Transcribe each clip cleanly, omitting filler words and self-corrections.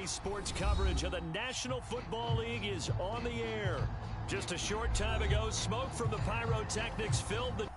EA Sports coverage of the National Football League is on the air. Just a short time ago, smoke from the pyrotechnics filled the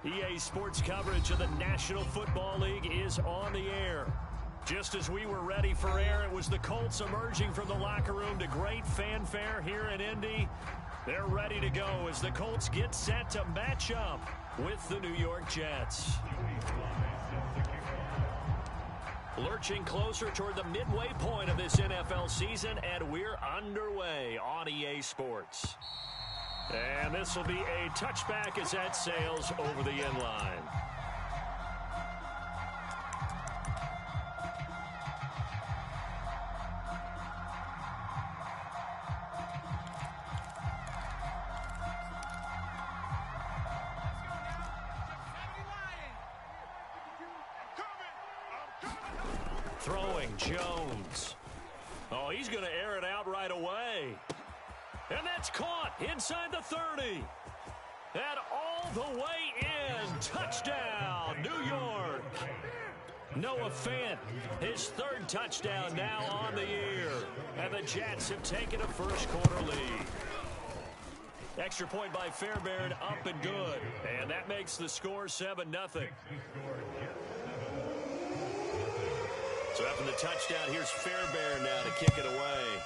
EA Sports coverage of the National Football League is on the air. Just as we were ready for air, it was the Colts emerging from the locker room to great fanfare here in Indy. They're ready to go as the Colts get set to match up with the New York Jets. Lurching closer toward the midway point of this NFL season, and we're underway on EA Sports. And this will be a touchback as that sails over the end line. Throwing Jones. Oh, he's going to air it out right away. And that's caught inside the 30. And all the way in. Touchdown, New York. Noah Fant, his third touchdown now on the year. And the Jets have taken a first-quarter lead. Extra point by Fairbairn, up and good. And that makes the score 7-0. So after the touchdown, here's Fairbairn now to kick it away.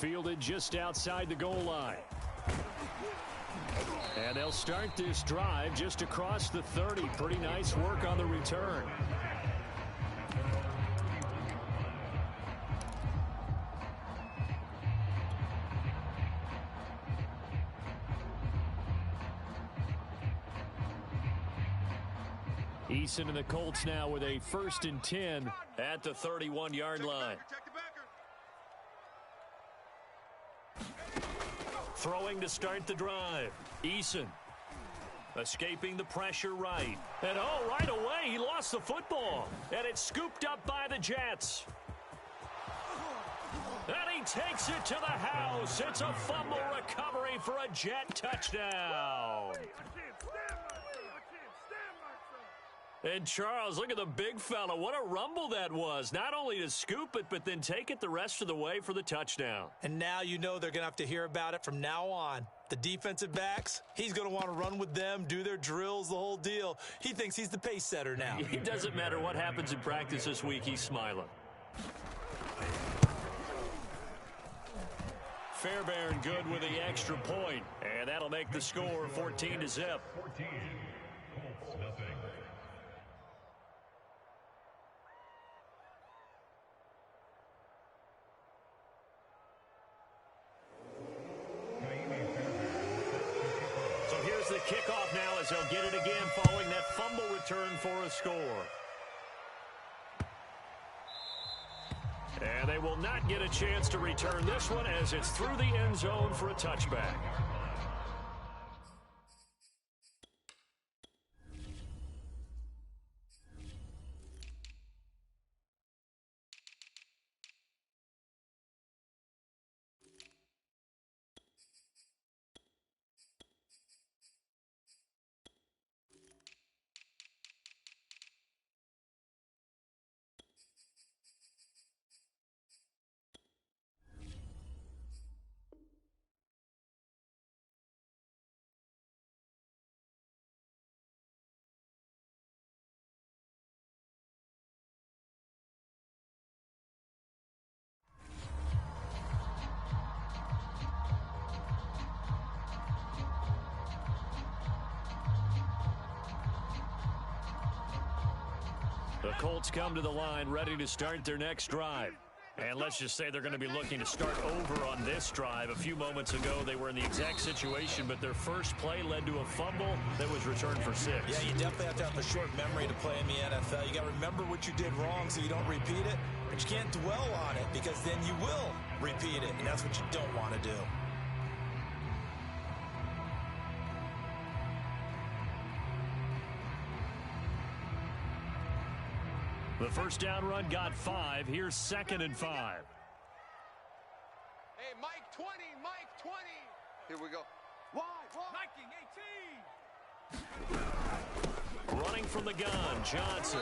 Fielded just outside the goal line. And they'll start this drive just across the 30. Pretty nice work on the return. Easonszn and the Colts now with a 1st and 10 at the 31-yard line. Throwing to start the drive. Easonszn escaping the pressure right. And oh, right away he lost the football. And it's scooped up by the Jets. And he takes it to the house. It's a fumble recovery for a Jet touchdown. And Charles, look at the big fella. What a rumble that was. Not only to scoop it, but then take it the rest of the way for the touchdown. And now you know they're going to have to hear about it from now on. The defensive backs, he's going to want to run with them, do their drills, the whole deal. He thinks he's the pace setter now. It doesn't matter what happens in practice this week. He's smiling. Fairbairn good with the extra point. And that'll make the score 14-0. The kickoff now as they'll get it again following that fumble return for a score. And they will not get a chance to return this one as it's through the end zone for a touchback. The Colts come to the line ready to start their next drive. And let's just say they're going to be looking to start over on this drive. A few moments ago, they were in the exact situation, but their first play led to a fumble that was returned for 6. Yeah, you definitely have to have a short memory to play in the NFL. You got to remember what you did wrong so you don't repeat it, but you can't dwell on it because then you will repeat it, and that's what you don't want to do. The first down run got 5. Here's 2nd and 5. Hey, Mike 20, Mike 20. Here we go. Wide, Viking 18. Running from the gun, Johnson.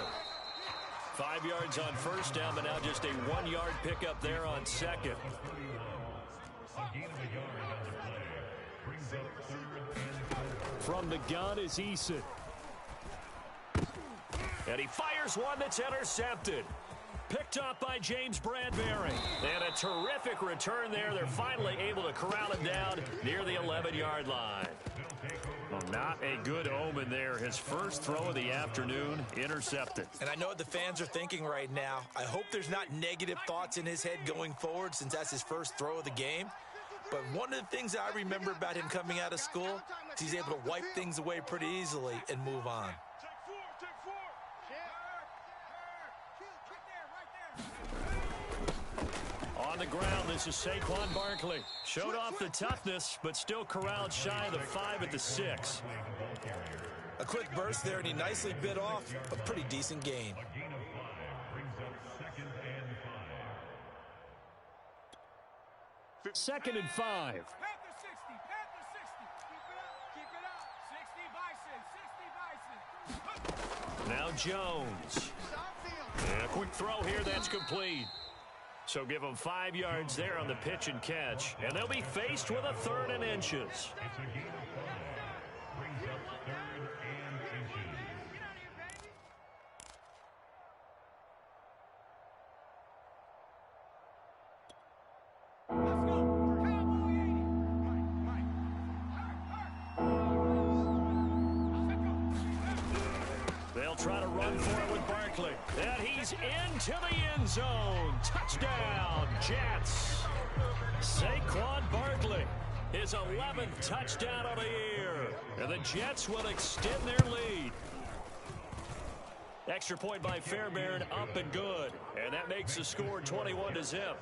5 yards on first down, but now just a 1-yard pickup there on 2nd. From the gun is Eason. And he fires one that's intercepted. Picked up by James Bradbury. And a terrific return there. They're finally able to corral him down near the 11-yard line. Well, not a good omen there. His first throw of the afternoon intercepted. And I know what the fans are thinking right now. I hope there's not negative thoughts in his head going forward since that's his first throw of the game. But one of the things I remember about him coming out of school is he's able to wipe things away pretty easily and move on. On the ground, this is Saquon Barkley. Showed off the toughness, but still corralled shy of the 5 at the 6. A quick burst there, and he nicely bit off a pretty decent gain. Second and 5. Panther 60, Panther 60. Keep it up. 60 Bison, 60 Bison. Now Jones. And a quick throw here, that's complete. So give them 5 yards there on the pitch and catch. And they'll be faced with a 3rd and inches. They'll try to run for it with Barkley. And he's into the end zone. Touchdown, Jets. Saquon Barkley, his 11th touchdown of the year. And the Jets will extend their lead. Extra point by Fairbairn, up and good. And that makes the score 21-0.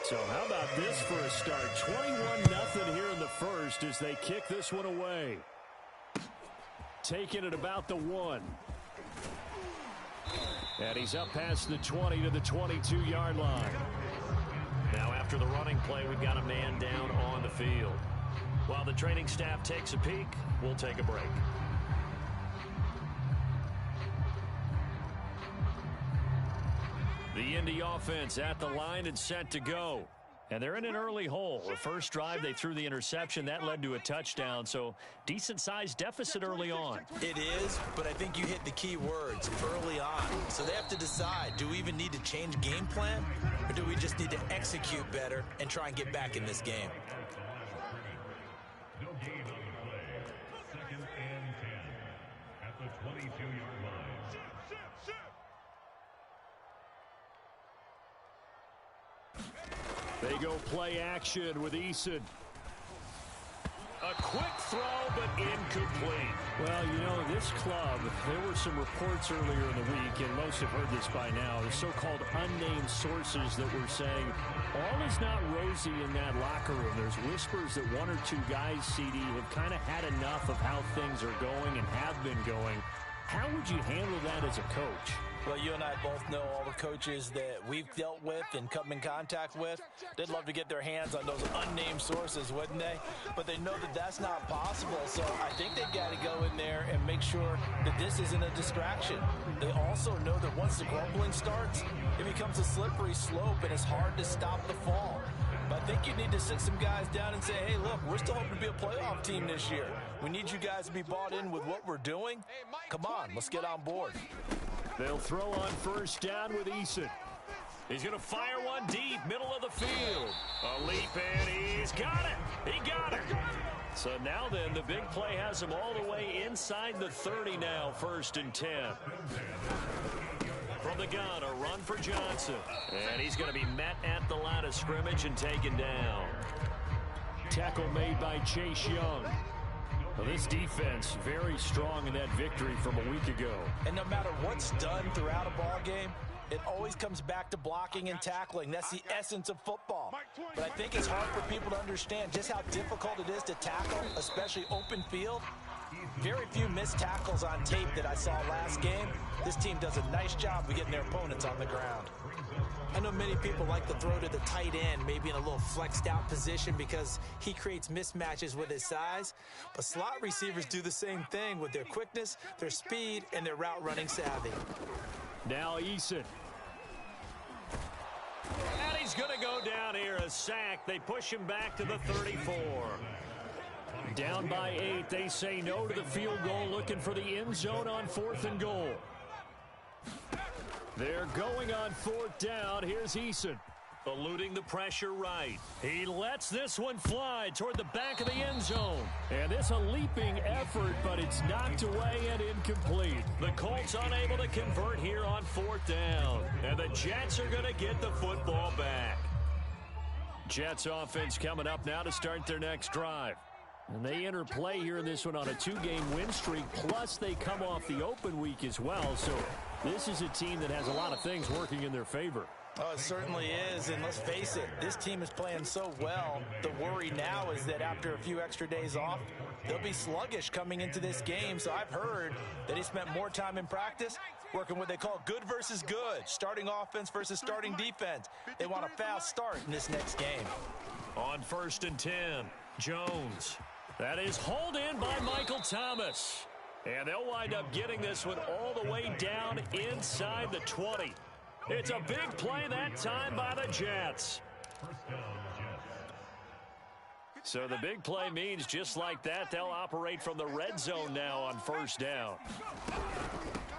So how about this for a start? 21-0 here in the first as they kick this one away. Taking it about the 1. And he's up past the 20 to the 22-yard line. Now after the running play, we've got a man down on the field. While the training staff takes a peek, we'll take a break. The Indy offense at the line and set to go. And they're in an early hole. The first drive, they threw the interception. That led to a touchdown, so decent-sized deficit early on. It is, but I think you hit the key words, early on. So they have to decide, do we even need to change game plan, or do we just need to execute better and try and get back in this game? No gain on the play. 2nd and 10 at the 22-yard line. They go play action with Eason. A quick throw, but incomplete. Well, you know, this club, there were some reports earlier in the week, and most have heard this by now, the so-called unnamed sources that were saying all is not rosy in that locker room. There's whispers that 1 or 2 guys, CD, have kind of had enough of how things are going and have been going. How would you handle that as a coach? Well, you and I both know all the coaches that we've dealt with and come in contact with. They'd love to get their hands on those unnamed sources, wouldn't they? But they know that that's not possible, so I think they've got to go in there and make sure that this isn't a distraction. They also know that once the grumbling starts, it becomes a slippery slope and it's hard to stop the fall. But I think you need to sit some guys down and say, hey, look, we're still hoping to be a playoff team this year. We need you guys to be bought in with what we're doing. Come on, let's get on board. They'll throw on first down with Eason. He's going to fire one deep, middle of the field. A leap, and he's got it. He got it. So now then, the big play has him all the way inside the 30 now, 1st and 10. From the gun, a run for Johnson. And he's going to be met at the line of scrimmage and taken down. Tackle made by Chase Young. Well, this defense very strong in that victory from a week ago. And no matter what's done throughout a ball game, it always comes back to blocking and tackling. That's the essence of football. But I think it's hard for people to understand just how difficult it is to tackle, especially open field. Very few missed tackles on tape that I saw last game. This team does a nice job of getting their opponents on the ground. I know many people like to throw to the tight end, maybe in a little flexed out position because he creates mismatches with his size. But slot receivers do the same thing with their quickness, their speed, and their route running savvy. Now Eason. And he's going to go down here, a sack. They push him back to the 34. Down by 8, they say no to the field goal, looking for the end zone on 4th and goal. They're going on 4th down. Here's Eason. Eluding the pressure right. He lets this one fly toward the back of the end zone. And this a leaping effort, but it's knocked away and incomplete. The Colts unable to convert here on 4th down. And the Jets are going to get the football back. Jets offense coming up now to start their next drive. And they enter play here in this one on a 2-game win streak, plus they come off the open week as well. So this is a team that has a lot of things working in their favor. Oh, it certainly is, and let's face it, this team is playing so well. The worry now is that after a few extra days off, they'll be sluggish coming into this game. So I've heard that he spent more time in practice working what they call good versus good, starting offense versus starting defense. They want a fast start in this next game. On 1st and 10, Jones. That is hauled in by Michael Thomas. And they'll wind up getting this one all the way down inside the 20. It's a big play that time by the Jets. So the big play means just like that, they'll operate from the red zone now on 1st down.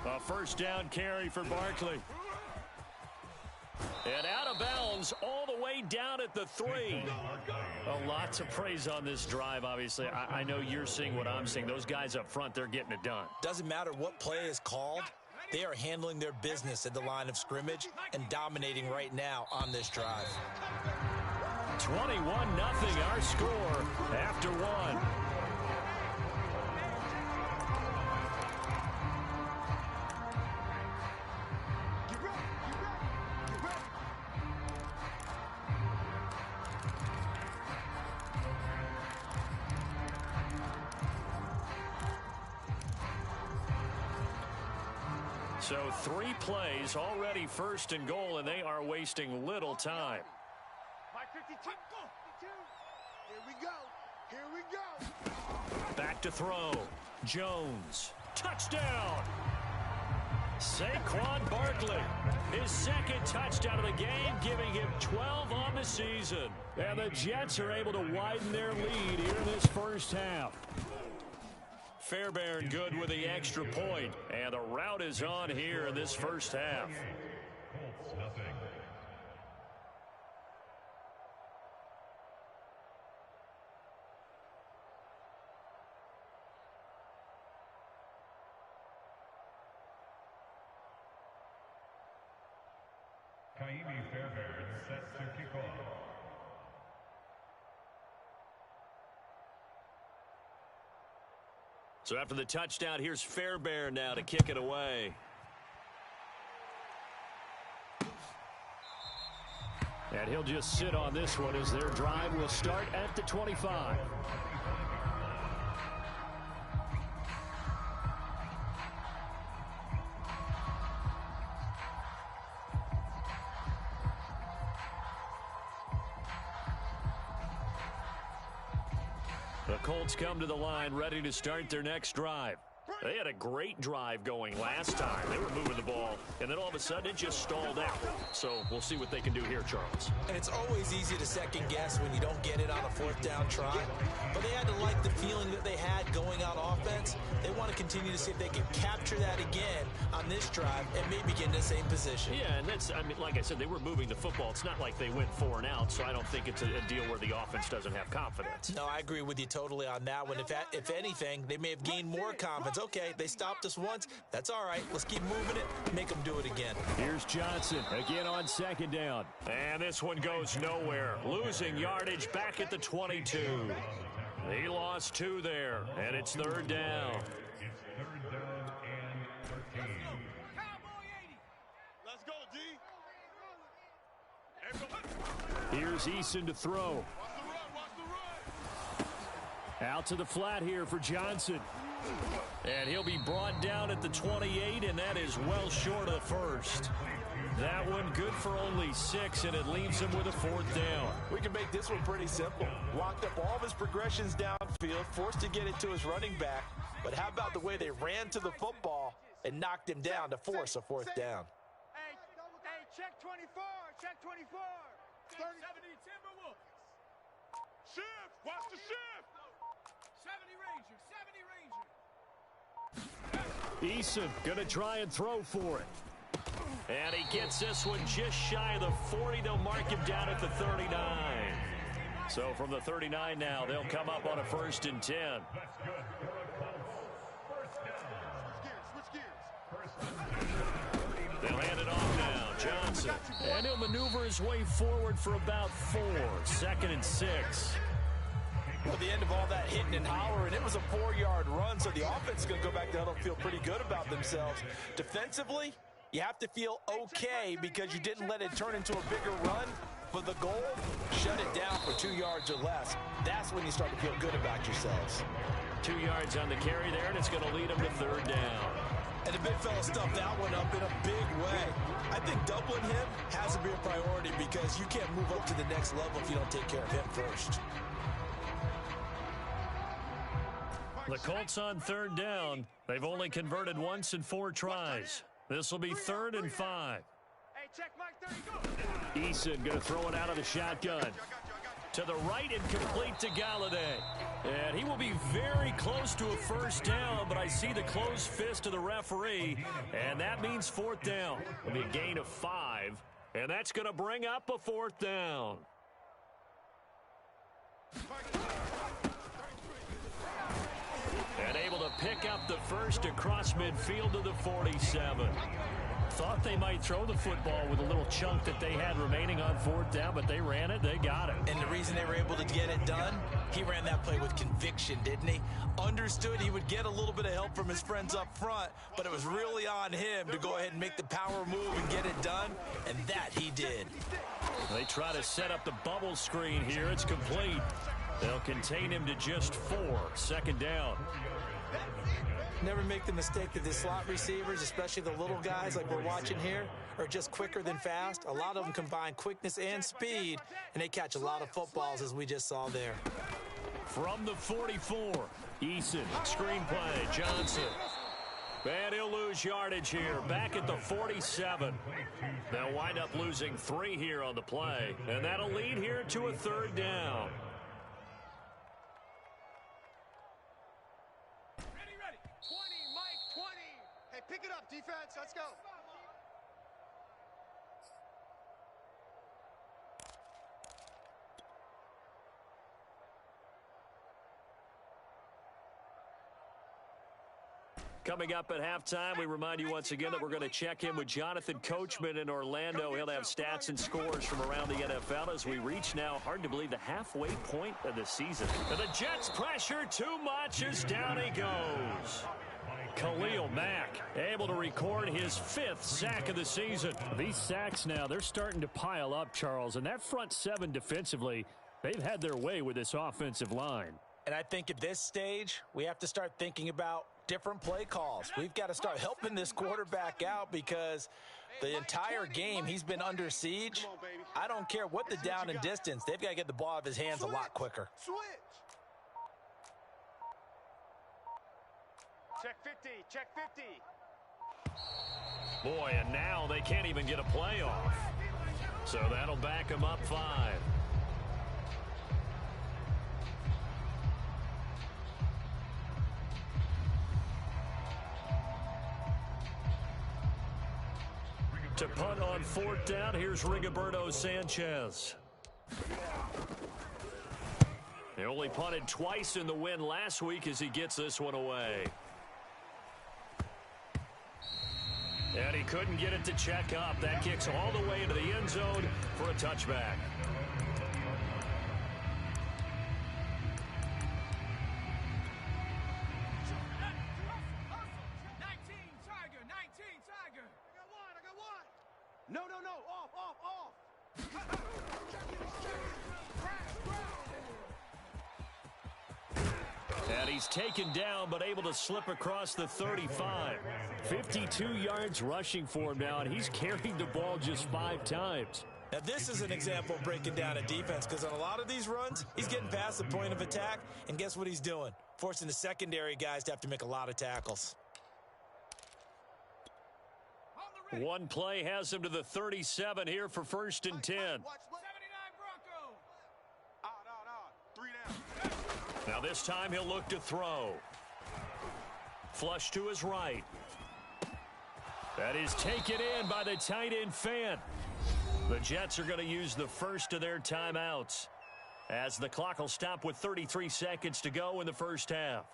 A 1st down carry for Barkley. And out of bounds all the way down at the 3. Lots of praise on this drive, obviously. I know you're seeing what I'm seeing. Those guys up front, they're getting it done. Doesn't matter what play is called. They are handling their business at the line of scrimmage and dominating right now on this drive. 21-0 our score after 1. So 3 plays already 1st and goal, and they are wasting little time. Here we go. Here we go. Back to throw. Jones. Touchdown. Saquon Barkley. His 2nd touchdown of the game, giving him 12 on the season. And the Jets are able to widen their lead here in this 1st half. Fairbairn good with the extra point, and the route is on here in this 1st half. Colts nothing. Kaimi Fairbairn set to kick off. So after the touchdown, here's Fairbairn now to kick it away. And he'll just sit on this one as their drive will start at the 25. The Colts come to the line ready to start their next drive. They had a great drive going last time. They were moving the ball, and then all of a sudden it just stalled out. So we'll see what they can do here, Charles. And it's always easy to second guess when you don't get it on a fourth down try. But they had to like the feeling that they had going on offense. They want to continue to see if they can capture that again on this drive and maybe get in the same position. Yeah, and that's, I mean, like I said, they were moving the football. It's not like they went 4 and out, so I don't think it's a deal where the offense doesn't have confidence. No, I agree with you totally on that one. If anything, they may have gained more confidence. Okay, they stopped us once. That's all right. Let's keep moving it. Make them do it again. Here's Johnson again on second down. And this one goes nowhere. Losing yardage back at the 22. He lost 2 there, and it's third down. It's third down and 13. Let's go, D. Here's Easton to throw. Out to the flat here for Johnson. And he'll be brought down at the 28, and that is well short of the first. That one good for only 6, and it leaves him with a fourth down. We can make this one pretty simple. Locked up all of his progressions downfield, forced to get it to his running back. But how about the way they ran to the football and knocked him down to force a fourth down? Hey, check 24, check 24. 70 Timberwolves. Shift, watch the shift. 70 Ranger, 70 Ranger. Eason going to try and throw for it. And he gets this one just shy of the 40. They'll mark him down at the 39. So from the 39 now, they'll come up on a 1st and 10. That's good for a close first down. Switch gears. They'll hand it off now. Johnson. And he'll maneuver his way forward for about 4. 2nd and 6. At the end of all that hitting and hollering, it was a 4-yard run, so the offense is going to go back down and feel pretty good about themselves. Defensively, you have to feel okay because you didn't let it turn into a bigger run. For the goal, shut it down for 2 yards or less. That's when you start to feel good about yourselves. 2 yards on the carry there, and it's going to lead him to 3rd down. And the big fella stuffed that one up in a big way. I think doubling him has to be a priority because you can't move up to the next level if you don't take care of him first. The Colts on 3rd down. They've only converted once in 4 tries. This will be 3rd and 5. Hey, check Mike 30, go. Eason going to throw it out of the shotgun. To the right and complete to Galladay. And he will be very close to a 1st down, but I see the closed fist of the referee, and that means 4th down. It'll be a gain of 5, and that's going to bring up a 4th down. And able to pick up the first across midfield to the 47. Thought they might throw the football with a little chunk that they had remaining on 4th down, but they ran it, they got it. And the reason they were able to get it done, he ran that play with conviction, didn't he? Understood he would get a little bit of help from his friends up front, but it was really on him to go ahead and make the power move and get it done, and that he did. They try to set up the bubble screen here. It's complete. They'll contain him to just 4. 2nd down. Never make the mistake that the slot receivers, especially the little guys like we're watching here, are just quicker than fast. A lot of them combine quickness and speed, and they catch a lot of footballs, as we just saw there. From the 44, Eason, screen play, Johnson. And he'll lose yardage here, back at the 47. They'll wind up losing 3 here on the play, and that'll lead here to a 3rd down. Pick it up, defense. Let's go. Coming up at halftime, we remind you once again that we're going to check in with Jonathan Coachman in Orlando. He'll have stats and scores from around the NFL as we reach now, hard to believe, the halfway point of the season. And the Jets pressure too much as down he goes. Khalil Mack able to record his 5th sack of the season. These sacks now, they're starting to pile up, Charles, and that front 7 defensively, they've had their way with this offensive line. And I think at this stage, we have to start thinking about different play calls. We've got to start helping this quarterback out because the entire game he's been under siege. I don't care what the down and distance. They've got to get the ball out of his hands a lot quicker. Switch. Check 50. Check 50. Boy, and now they can't even get a play off. So that'll back them up 5. To punt on 4th down, here's Rigoberto Sanchez. He only punted twice in the win last week as he gets this one away. And he couldn't get it to check up. That kicks all the way into the end zone for a touchback. No, no, no. Off, off, off. And he's taken down, but able to slip across the 35. 52 yards rushing for him now, and he's carried the ball just 5 times. Now, this is an example of breaking down a defense, because on a lot of these runs, he's getting past the point of attack, and guess what he's doing? Forcing the secondary guys to have to make a lot of tackles. One play has him to the 37 here for 1st and 10. 79 Bronco. Out. 3 down. Now this time he'll look to throw. Flush to his right. That is taken in by the tight end Fant. The Jets are going to use the first of their timeouts, as the clock will stop with 33 seconds to go in the first half.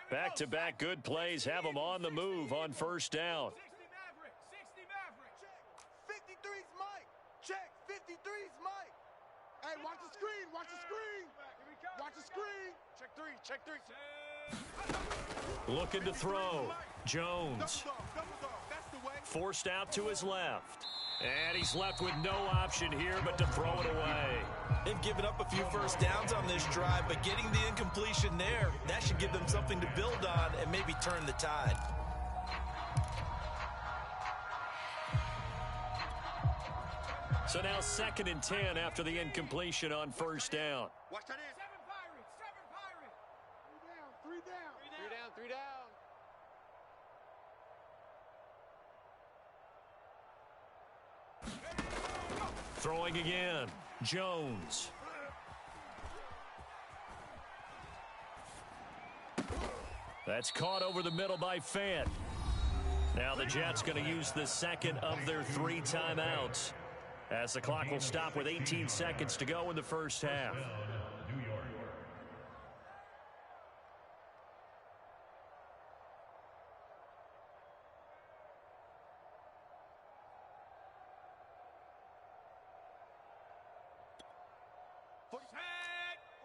Back-to-back good plays have them on the move on 1st down. 60 Maverick. Check. 53's Mike. Check. 53's Mike. Hey, watch the screen. Watch the screen. Watch the screen. Check 3. Check 3. Looking to throw. Jones. Double dog. That's the way. Forced out to his left. And he's left with no option here but to throw it away. They've given up a few first downs on this drive, but getting the incompletion there, that should give them something to build on and maybe turn the tide. So now 2nd and 10 after the incompletion on 1st down. Watch that in. 7 Pirates. 3 down. 3 down. Throwing again. Jones. That's caught over the middle by Fant. Now the Jets going to use the 2nd of their 3 timeouts, as the clock will stop with 18 seconds to go in the first half.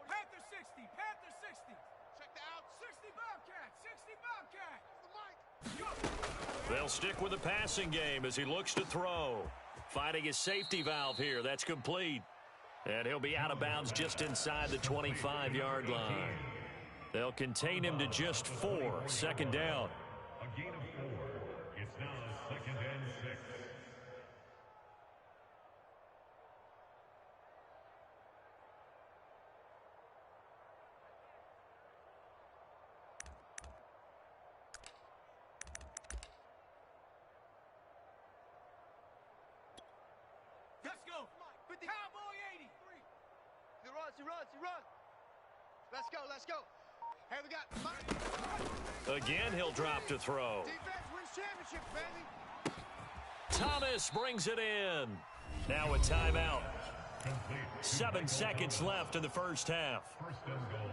Panther 60. Panther 60. Check the out. 60 Bobcat. 60 Bobcat. They'll stick with the passing game as he looks to throw. Finding his safety valve here. That's complete. And he'll be out of bounds just inside the 25-yard line. They'll contain him to just 4. 2nd down. A gain of 4. It's now 2nd and 6. Let's go. 50. Cowboy 80. He runs. Let's go. Hey, we got Mike. Again, he'll drop to throw. Defense wins championships, baby. Thomas brings it in. Now a timeout. 7 seconds left in the first half.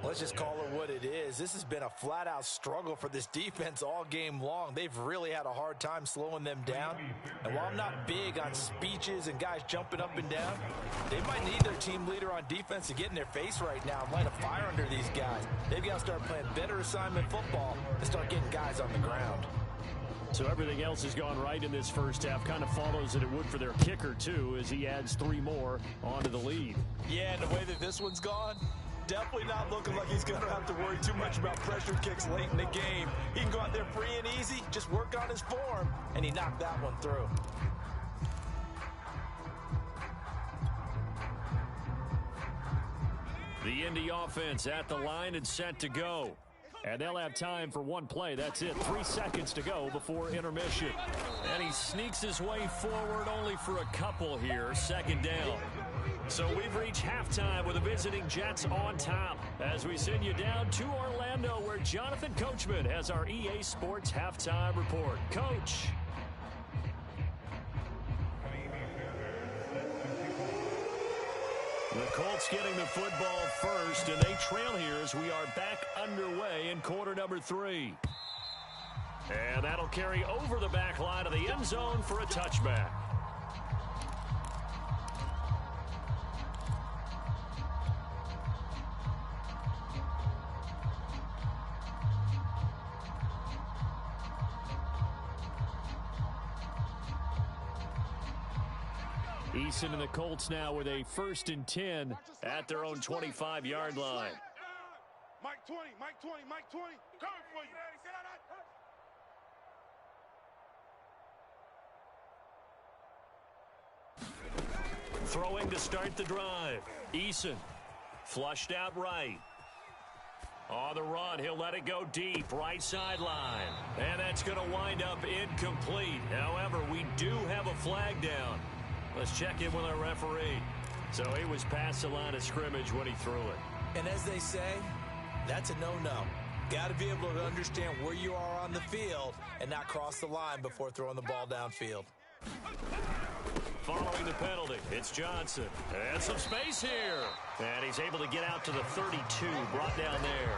Let's just call it what it is. This has been a flat-out struggle for this defense all game long. They've really had a hard time slowing them down. And while I'm not big on speeches and guys jumping up and down, they might need their team leader on defense to get in their face right now and light a fire under these guys. They've got to start playing better assignment football and start getting guys on the ground. So everything else has gone right in this first half. Kind of follows that it would for their kicker, too, as he adds 3 more onto the lead. Yeah, and the way that this one's gone, definitely not looking like he's going to have to worry too much about pressure kicks late in the game. He can go out there free and easy, just work on his form, and he knocked that one through. The Indy offense at the line and set to go. And they'll have time for one play. That's it. 3 seconds to go before intermission. And he sneaks his way forward only for a couple here. 2nd down. So we've reached halftime with the visiting Jets on top as we send you down to Orlando where Jonathan Coachman has our EA Sports halftime report. Coach. The Colts getting the football first, and they trail here as we are back underway in quarter number 3. And that'll carry over the back line of the end zone for a touchback. Easton and the Colts now with a 1st and 10 at their own 25-yard line. Mike 20, Mike 20, Mike 20. Coming for you. Throwing to start the drive. Eason flushed out right. On the run, he'll let it go deep, right sideline. And that's going to wind up incomplete. However, we do have a flag down. Let's check in with our referee. So he was past the line of scrimmage when he threw it. And as they say, that's a no-no. Got to be able to understand where you are on the field and not cross the line before throwing the ball downfield. Following the penalty, it's Johnson. And some space here. And he's able to get out to the 32, brought down there.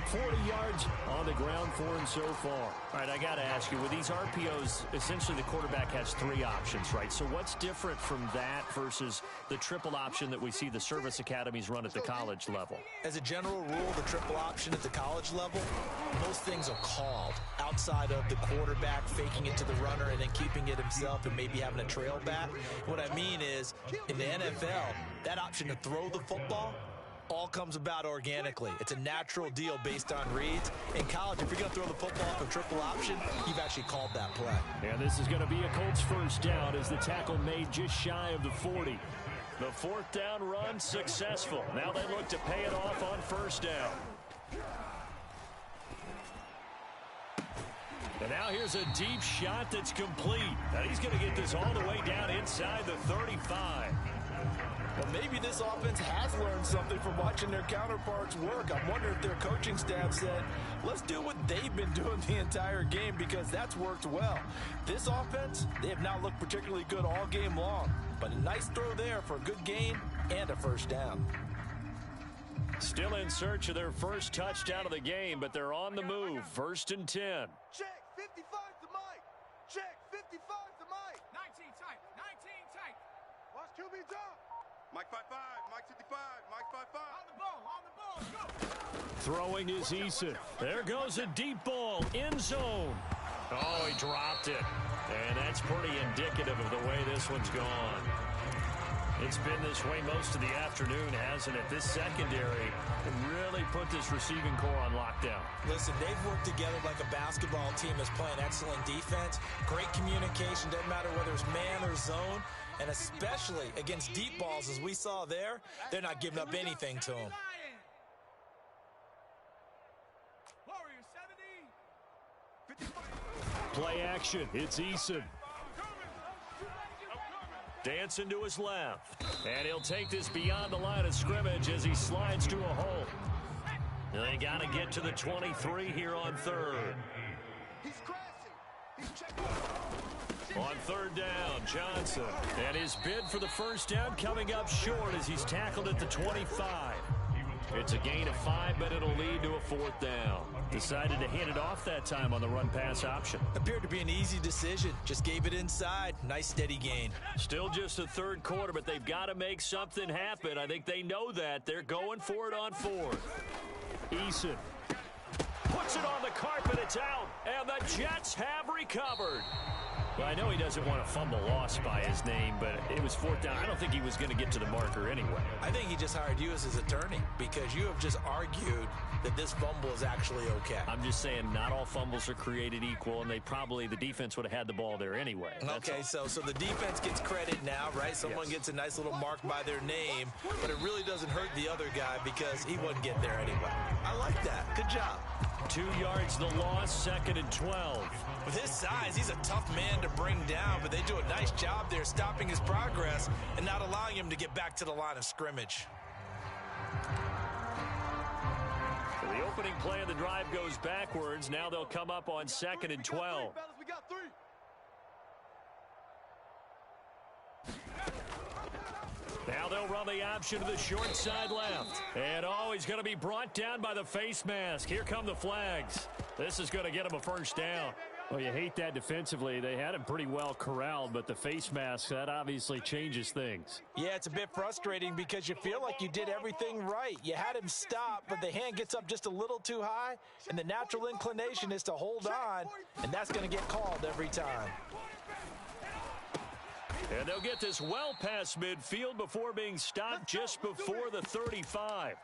40 yards on the ground for him so far. All right, I got to ask you, with these RPOs, essentially the quarterback has 3 options, right? So what's different from that versus the triple option that we see the service academies run at the college level? As a general rule, the triple option at the college level, most things are called outside of the quarterback faking it to the runner and then keeping it himself and maybe having a trail back. What I mean is, in the NFL, that option to throw the football all comes about organically. It's a natural deal based on reads. In college, if you're going to throw the football off a triple option, you've actually called that play. And this is going to be a Colts 1st down as the tackle made just shy of the 40. The 4th down run successful. Now they look to pay it off on 1st down. And now here's a deep shot that's complete. And he's going to get this all the way down inside the 35. Well, maybe this offense has learned something from watching their counterparts work. I'm wondering if their coaching staff said, let's do what they've been doing the entire game because that's worked well. This offense, they have not looked particularly good all game long, but a nice throw there for a good gain and a 1st down. Still in search of their first touchdown of the game, but they're on the move. 1st and 10. Check, 55 to Mike. Check, 55 to Mike. 19 tight, 19 tight. Watch QB drop. Mike 5-5, Mike 55, Mike 5-5. On the ball, go. Throwing is Eason. There goes a deep ball, end zone. Oh, he dropped it. And that's pretty indicative of the way this one's gone. It's been this way most of the afternoon, hasn't it? This secondary really put this receiving core on lockdown. Listen, they've worked together like a basketball team that's playing excellent defense. Great communication, doesn't matter whether it's man or zone. And especially against deep balls, as we saw there, they're not giving up anything to them. Play action. It's Eason. Dancing to his left. And he'll take this beyond the line of scrimmage as he slides to a hole. They got to get to the 23 here on 3rd. He's crashing. He's checking. On 3rd down, Johnson. And his bid for the 1st down coming up short as he's tackled at the 25. It's a gain of 5, but it'll lead to a 4th down. Decided to hand it off that time on the run-pass option. Appeared to be an easy decision. Just gave it inside. Nice steady gain. Still just the 3rd quarter, but they've got to make something happen. I think they know that. They're going for it on 4th. Eason puts it on the carpet. It's out, and the Jets have recovered. Well, I know he doesn't want to fumble loss by his name, but it was 4th down. I don't think he was going to get to the marker anyway. I think he just hired you as his attorney because you have just argued that this fumble is actually okay. I'm just saying not all fumbles are created equal, and the defense would have had the ball there anyway. Okay, so the defense gets credit now, right? Someone gets a nice little mark by their name, but it really doesn't hurt the other guy because he wouldn't get there anyway. I like that. Good job. 2 yards the loss, 2nd and 12. With his size, he's a tough man to bring down, but they do a nice job there stopping his progress and not allowing him to get back to the line of scrimmage. The opening play of the drive goes backwards. Now they'll come up on 2nd and 12. We got 3. Now they'll run the option to the short side left. And he's going to be brought down by the face mask. Here come the flags. This is going to get him a first down. Well, you hate that defensively. They had him pretty well corralled, but the face mask, that obviously changes things. Yeah, it's a bit frustrating because you feel like you did everything right. You had him stop, but the hand gets up just a little too high, and the natural inclination is to hold on, and that's going to get called every time. And they'll get this well past midfield before being stopped just before the 35.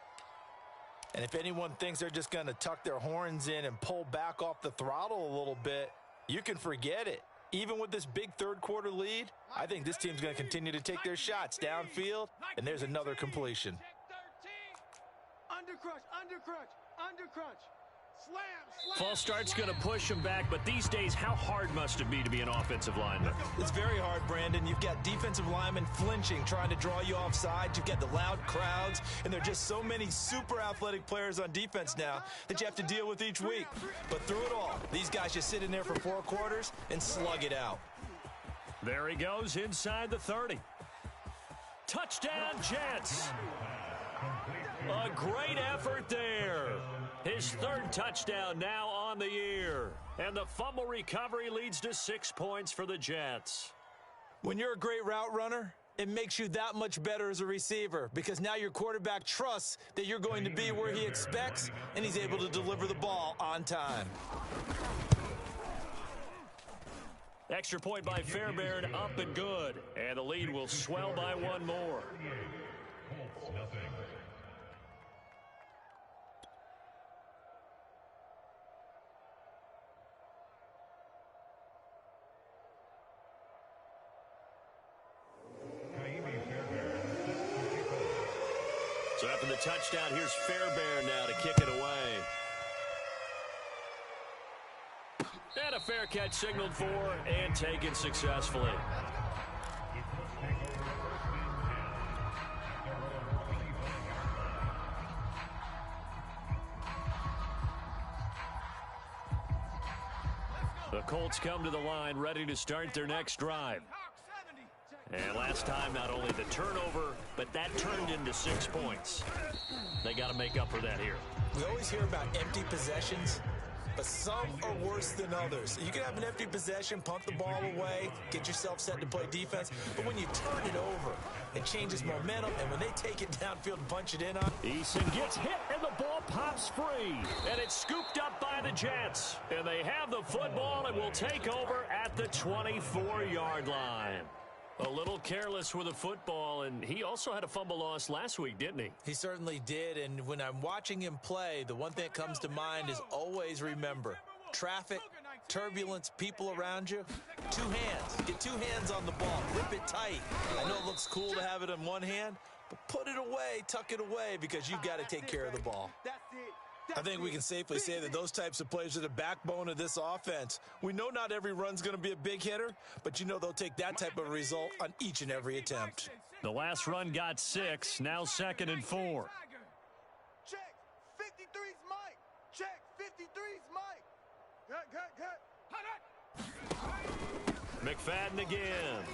And if anyone thinks they're just going to tuck their horns in and pull back off the throttle a little bit, you can forget it. Even with this big third-quarter lead, I think this team's going to continue to take their shots downfield, and there's another completion. Under crunch. Slam. False start's going to push him back, but these days, how hard must it be to be an offensive lineman? It's very hard, Brandon. You've got defensive linemen flinching, trying to draw you offside. You've got the loud crowds, and there are just so many super athletic players on defense now that you have to deal with each week. But through it all, these guys just sit in there for 4 quarters and slug it out. There he goes inside the 30. Touchdown, Jets. A great effort there. His 3rd touchdown now on the year. And the fumble recovery leads to 6 points for the Jets. When you're a great route runner, it makes you that much better as a receiver because now your quarterback trusts that you're going to be where he expects, and he's able to deliver the ball on time. Extra point by Fairbairn, up and good. And the lead will swell by 1 more. So after the touchdown, here's Fairbairn now to kick it away. And a fair catch signaled for and taken successfully. The Colts come to the line ready to start their next drive. And last time, not only the turnover, but that turned into 6 points. They got to make up for that here. We always hear about empty possessions, but some are worse than others. You can have an empty possession, punt the ball away, get yourself set to play defense, but when you turn it over, it changes momentum, and when they take it downfield and punch it in on. Easonszn gets hit, and the ball pops free, and it's scooped up by the Jets. And they have the football and will take over at the 24-yard line. A little careless with the football, and he also had a fumble loss last week, didn't he? He certainly did, and when I'm watching him play, the one thing that comes to mind is always remember, traffic, turbulence, people around you, 2 hands. Get 2 hands on the ball. Grip it tight. I know it looks cool to have it in one hand, but put it away, tuck it away, because you've got to take care of the ball. That's it. I think we can safely say that those types of plays are the backbone of this offense. We know not every run's going to be a big hitter, but you know they'll take that type of result on each and every attempt. The last run got 6, now 2nd and 4. Check. 53's Mike. Check. 53's Mike. Good. McFadden again.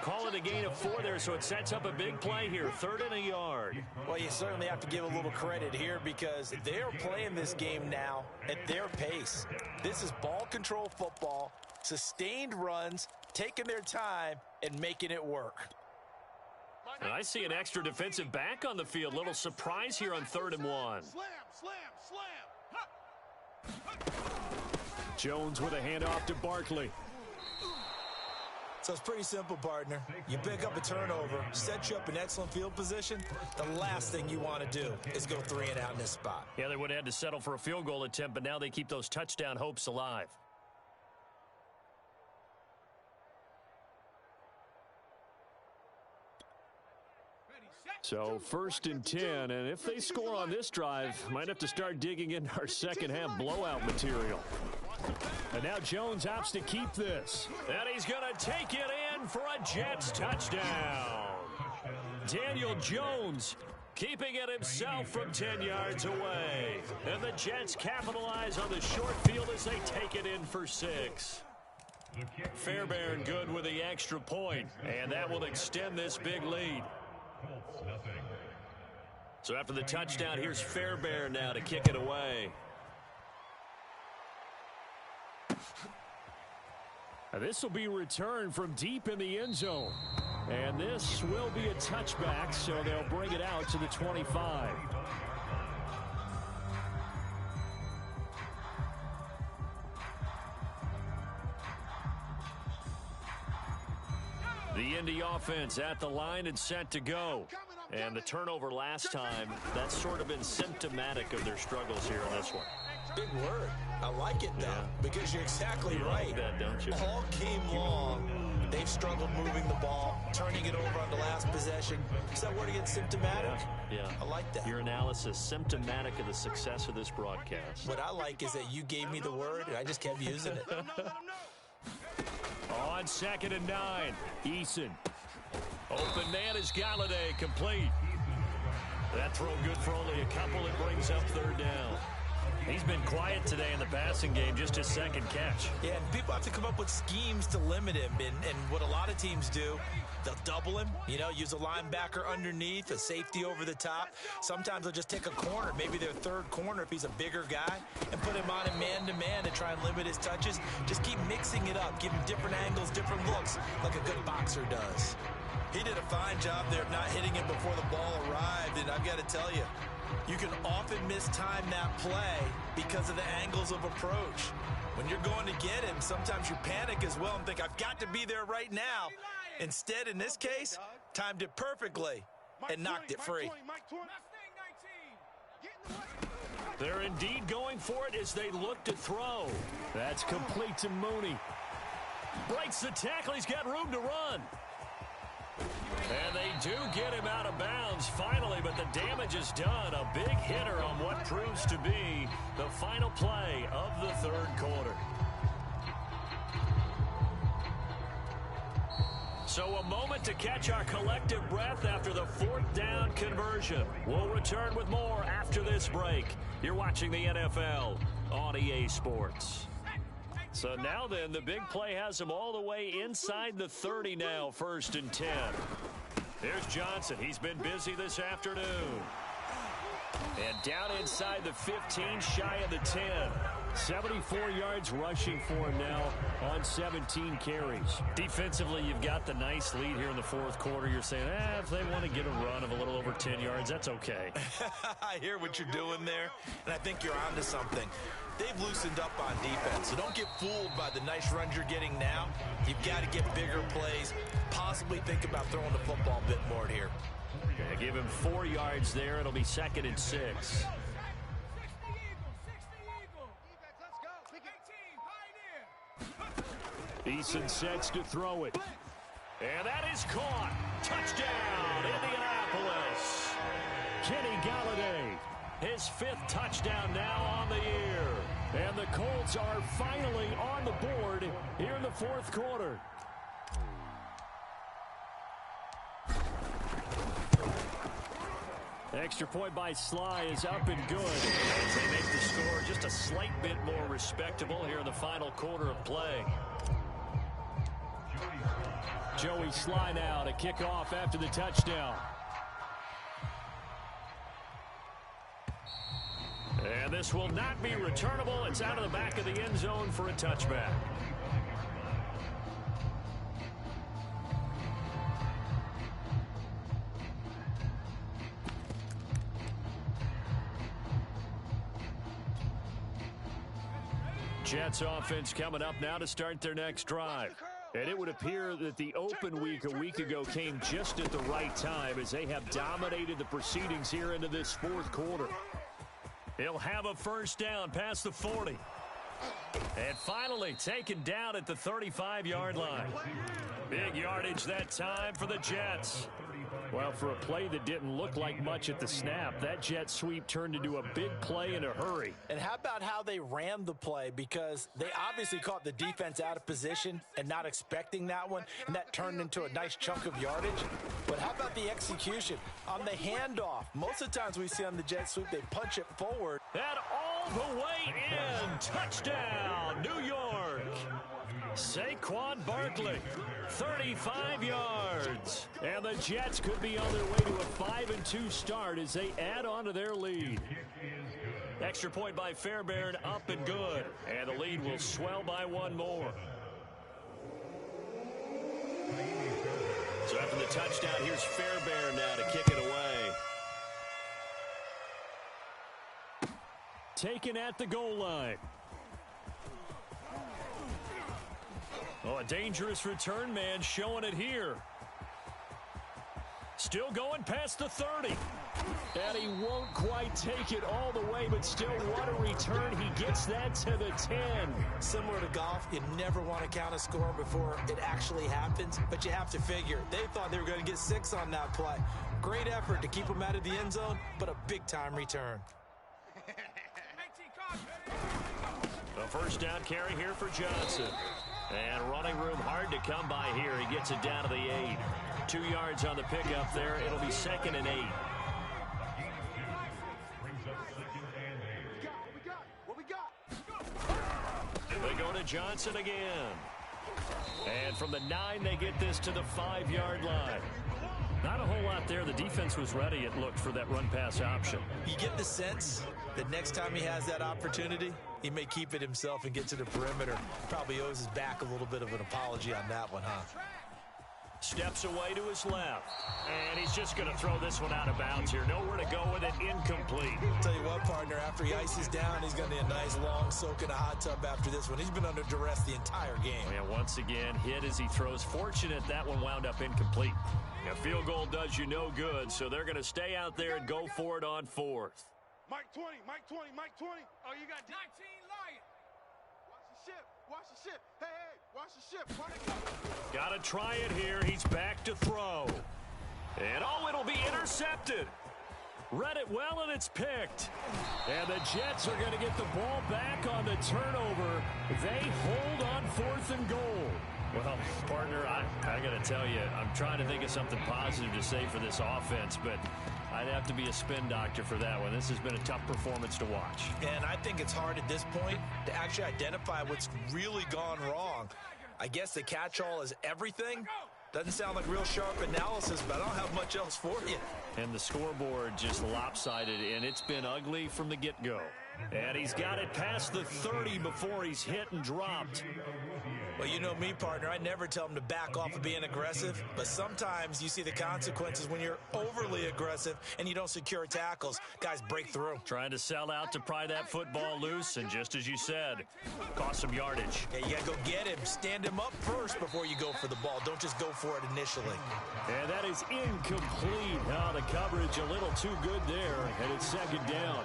Call it a gain of 4 there, so it sets up a big play here, 3rd and a yard. Well, you certainly have to give a little credit here because they're playing this game now at their pace. This is ball control football, sustained runs, taking their time, and making it work. And I see an extra defensive back on the field. Little surprise here on 3rd and 1. Jones with a handoff to Barkley. So it's pretty simple, partner. You pick up a turnover, set you up in excellent field position. The last thing you want to do is go 3 and out in this spot. Yeah, they would have had to settle for a field goal attempt, but now they keep those touchdown hopes alive. So 1st and 10, and if they score on this drive, might have to start digging in our second half blowout material. And now Jones opts to keep this. And he's going to take it in for a Jets touchdown. Daniel Jones keeping it himself from 10 yards away. And the Jets capitalize on the short field as they take it in for 6. Fairbairn good with the extra point, and that will extend this big lead. So after the touchdown, here's Fairbairn now to kick it away. This will be returned from deep in the end zone. And this will be a touchback, so they'll bring it out to the 25. The Indy offense at the line and set to go. And the turnover last time, that's sort of been symptomatic of their struggles here in this one. Big word. I like it, though, because you're exactly right. Like that, don't you? All game long, they've struggled moving the ball, turning it over on the last possession. Is that word again, symptomatic? Yeah. I like that. Your analysis, symptomatic of the success of this broadcast. What I like is that you gave me the word, and I just kept using it. On 2nd and 9, Eason. Open man is Galladay, complete. That throw good for only a couple. It brings up 3rd down. He's been quiet today in the passing game, just his 2nd catch. Yeah, and people have to come up with schemes to limit him. And what a lot of teams do, they'll double him, use a linebacker underneath, a safety over the top. Sometimes they'll just take a corner, maybe their 3rd corner if he's a bigger guy, and put him on him man-to-man to try and limit his touches. Just keep mixing it up, give him different angles, different looks, like a good boxer does. He did a fine job there of not hitting him before the ball arrived, and I've got to tell you, you can often mistime that play because of the angles of approach. When you're going to get him, sometimes you panic as well and think, I've got to be there right now. Instead, in this case, timed it perfectly and knocked it free. They're indeed going for it as they look to throw. That's complete to Mooney. Breaks the tackle. He's got room to run. And they do get him out of bounds finally, but the damage is done. A big hitter on what proves to be the final play of the 3rd quarter. So a moment to catch our collective breath after the 4th down conversion. We'll return with more after this break. You're watching the NFL on EA Sports. So now then, the big play has him all the way inside the 30 now, 1st and 10. Here's Johnson. He's been busy this afternoon. And down inside the 15, shy of the 10. 74 yards rushing for him now on 17 carries. Defensively, you've got the nice lead here in the 4th quarter. You're saying, if they want to get a run of a little over 10 yards, that's okay. I hear what you're doing there, and I think you're onto something. They've loosened up on defense, so don't get fooled by the nice runs you're getting now. You've got to get bigger plays, possibly think about throwing the football a bit more here. Yeah, give him 4 yards there. It'll be 2nd and 6. Eason sets to throw it. And that is caught. Touchdown, Indianapolis. Kenny Galladay, his 5th touchdown now on the year. And the Colts are finally on the board here in the 4th quarter. Extra point by Sly is up and good. As they make the score just a slight bit more respectable here in the final quarter of play. Joey Sly now to kick off after the touchdown. And this will not be returnable. It's out of the back of the end zone for a touchback. Jets offense coming up now to start their next drive. And it would appear that the open week a week ago came just at the right time as they have dominated the proceedings here into this fourth quarter. He'll have a first down past the 40. And finally taken down at the 35-yard line. Big yardage that time for the Jets. Well, for a play that didn't look like much at the snap, that jet sweep turned into a big play in a hurry. And how about how they ran the play? Because they obviously caught the defense out of position and not expecting that one, and that turned into a nice chunk of yardage. But how about the execution on the handoff? Most of the times we see on the jet sweep, they punch it forward. And all the way in. Touchdown, New York. Saquon Barkley, 35 yards. And the Jets could be on their way to a 5-2 start as they add on to their lead. Extra point by Fairbairn, up and good. And the lead will swell by one more. So after the touchdown, here's Fairbairn now to kick it away. Taken at the goal line. Oh, a dangerous return man showing it here. Still going past the 30. And he won't quite take it all the way, but still what a return. He gets that to the 10. Similar to golf, you never want to count a score before it actually happens, but you have to figure. They thought they were going to get 6 on that play. Great effort to keep them out of the end zone, but a big-time return. A first down carry here for Johnson. And running room hard to come by here. He gets it down to the 8. 2 yards on the pickup there. It'll be 2nd and 8. They go to Johnson again. And from the 9, they get this to the 5-yard line. Not a whole lot there. The defense was ready, it looked, for that run-pass option. You get the sense that next time he has that opportunity, he may keep it himself and get to the perimeter. Probably owes his back a little bit of an apology on that one, huh? Steps away to his left. And he's just going to throw this one out of bounds here. Nowhere to go with it. Incomplete. Tell you what, partner, after he ices down, he's going to need a nice long soak in a hot tub after this one. He's been under duress the entire game. Oh, yeah, once again, hit as he throws. Fortunate that one wound up incomplete. A field goal does you no good, so they're going to stay out there and go for it on 4th. Mike 20, Mike 20, Mike 20. Oh, you got 19 Lion. Watch the ship, watch the ship. Hey, watch the ship. Watch it go. Got to try it here. He's back to throw. And, oh, it'll be intercepted. Read it well, and it's picked. And the Jets are going to get the ball back on the turnover. They hold on 4th and goal. Well, partner, I got to tell you, I'm trying to think of something positive to say for this offense, but I'd have to be a spin doctor for that one. This has been a tough performance to watch. And I think it's hard at this point to actually identify what's really gone wrong. I guess the catch-all is everything. Doesn't sound like real sharp analysis, but I don't have much else for you. And the scoreboard just lopsided, and it's been ugly from the get-go. And he's got it past the 30 before he's hit and dropped. Well, you know me, partner. I never tell them to back off of being aggressive, but sometimes you see the consequences when you're overly aggressive and you don't secure tackles. Guys break through. Trying to sell out to pry that football loose, and just as you said, cost some yardage. Yeah, you got to go get him. Stand him up first before you go for the ball. Don't just go for it initially. And that is incomplete. Now the coverage a little too good there, and it's 2nd down.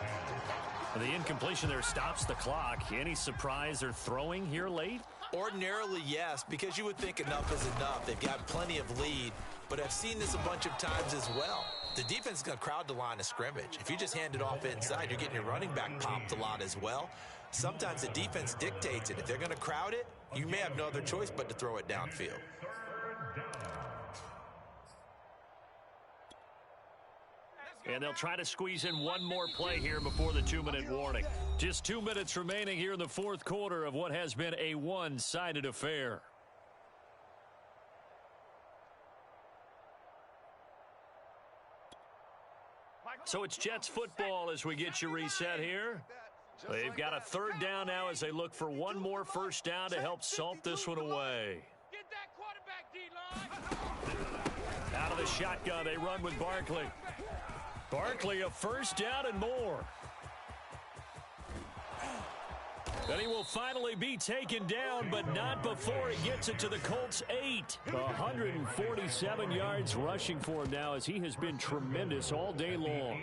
The incompletion there stops the clock. Any surprise they're throwing here late? Ordinarily, yes, because you would think enough is enough. They've got plenty of lead, but I've seen this a bunch of times as well. The defense is going to crowd the line of scrimmage. If you just hand it off inside, you're getting your running back popped a lot as well. Sometimes the defense dictates it. If they're going to crowd it, you may have no other choice but to throw it downfield. And they'll try to squeeze in one more play here before the 2-minute warning. Just 2 minutes remaining here in the 4th quarter of what has been a one-sided affair. So it's Jets football as we get you reset here. They've got a 3rd down now as they look for one more first down to help salt this one away. Get that quarterback, D-line. Out of the shotgun, they run with Barkley. Barkley, a first down and more. And he will finally be taken down, but not before he gets it to the Colts 8. 147 yards rushing for him now as he has been tremendous all day long.